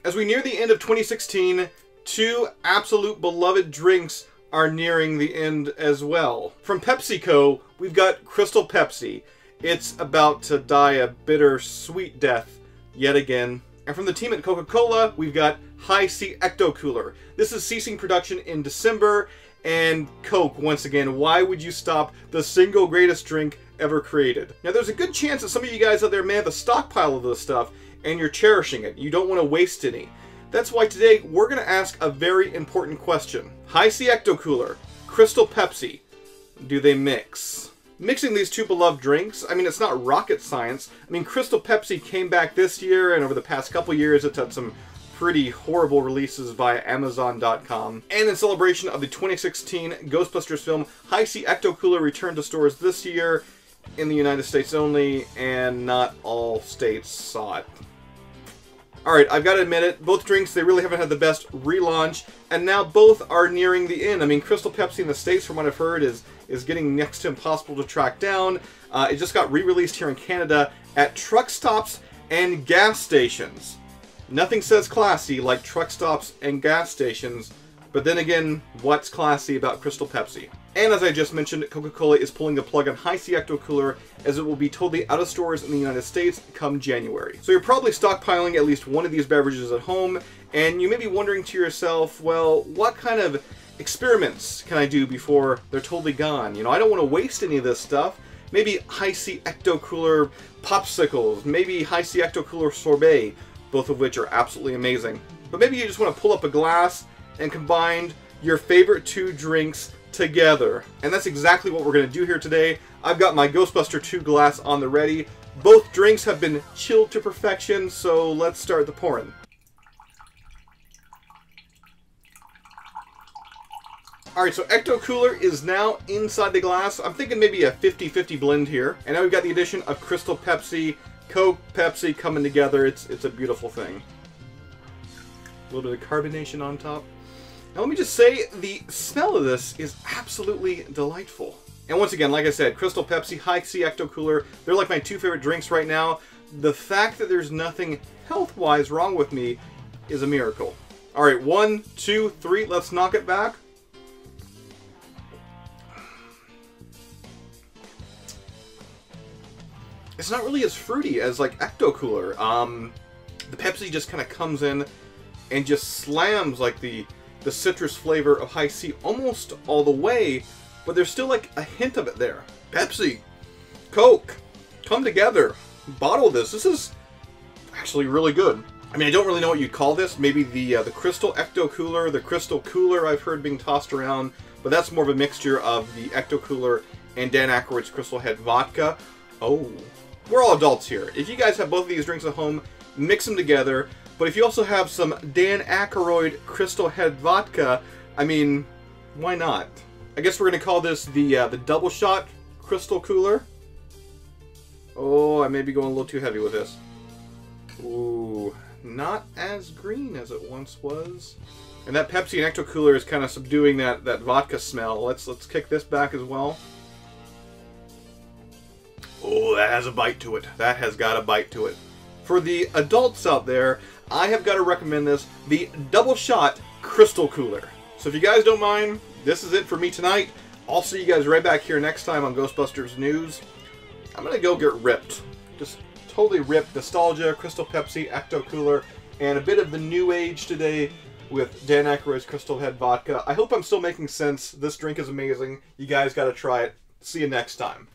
As we near the end of 2016, two absolute beloved drinks are nearing the end as well. From PepsiCo, we've got Crystal Pepsi. It's about to die a bitter, sweet death yet again. And from the team at Coca-Cola, we've got High C Ecto Cooler. This is ceasing production in December, and Coke, once again, why would you stop the single greatest drink ever created? Now, there's a good chance that some of you guys out there may have a stockpile of this stuff, and you're cherishing it. You don't want to waste any. That's why today we're going to ask a very important question. High C Ecto Cooler, Crystal Pepsi, do they mix? Mixing these two beloved drinks, I mean, it's not rocket science. I mean, Crystal Pepsi came back this year, and over the past couple years, it's had some pretty horrible releases via Amazon.com. And in celebration of the 2016 Ghostbusters film, High C Ecto Cooler returned to stores this year in the United States only, and not all states saw it. Alright, I've got to admit it, both drinks, they really haven't had the best relaunch, and now both are nearing the end. I mean, Crystal Pepsi in the States, from what I've heard, is getting next to impossible to track down. It just got re-released here in Canada at truck stops and gas stations. Nothing says classy like truck stops and gas stations, but then again, what's classy about Crystal Pepsi? And as I just mentioned, Coca-Cola is pulling the plug on High C Ecto Cooler, as it will be totally out of stores in the United States come January. So you're probably stockpiling at least one of these beverages at home, and you may be wondering to yourself, well, what kind of experiments can I do before they're totally gone? You know, I don't want to waste any of this stuff. Maybe High C Ecto Cooler popsicles, maybe High C Ecto Cooler sorbet, both of which are absolutely amazing. But maybe you just want to pull up a glass and combine your favorite two drinks together. And that's exactly what we're going to do here today. I've got my Ghostbuster 2 glass on the ready. Both drinks have been chilled to perfection, so let's start the pouring. Alright, so Ecto Cooler is now inside the glass. I'm thinking maybe a 50-50 blend here. And now we've got the addition of Crystal Pepsi, Coke, Pepsi coming together. It's a beautiful thing. A little bit of carbonation on top. Now let me just say, the smell of this is absolutely delightful. And once again, like I said, Crystal Pepsi, High C Ecto Cooler, they're like my two favorite drinks right now. The fact that there's nothing health-wise wrong with me is a miracle. Alright, 1, 2, 3, let's knock it back. It's not really as fruity as like Ecto Cooler. The Pepsi just kind of comes in and just slams like the citrus flavor of High C almost all the way, but there's still like a hint of it there. Pepsi, Coke, come together, bottle this. This is actually really good. I mean, I don't really know what you'd call this. Maybe the Crystal Ecto Cooler, the Crystal Cooler I've heard being tossed around, but that's more of a mixture of the Ecto Cooler and Dan Aykroyd's Crystal Head Vodka. Oh, we're all adults here. If you guys have both of these drinks at home, mix them together. But if you also have some Dan Aykroyd Crystal Head Vodka, I mean, why not? I guess we're going to call this the double shot Crystal Cooler. Oh, I may be going a little too heavy with this. Ooh, not as green as it once was. And that Pepsi and Ecto Cooler is kind of subduing that vodka smell. Let's kick this back as well. Oh, that has a bite to it. That has got a bite to it. For the adults out there, I have got to recommend this, the Double Shot Crystal Cooler. So if you guys don't mind, this is it for me tonight. I'll see you guys right back here next time on Ghostbusters News. I'm going to go get ripped. Just totally ripped. Nostalgia, Crystal Pepsi, Ecto Cooler, and a bit of the new age today with Dan Aykroyd's Crystal Head Vodka. I hope I'm still making sense. This drink is amazing. You guys got to try it. See you next time.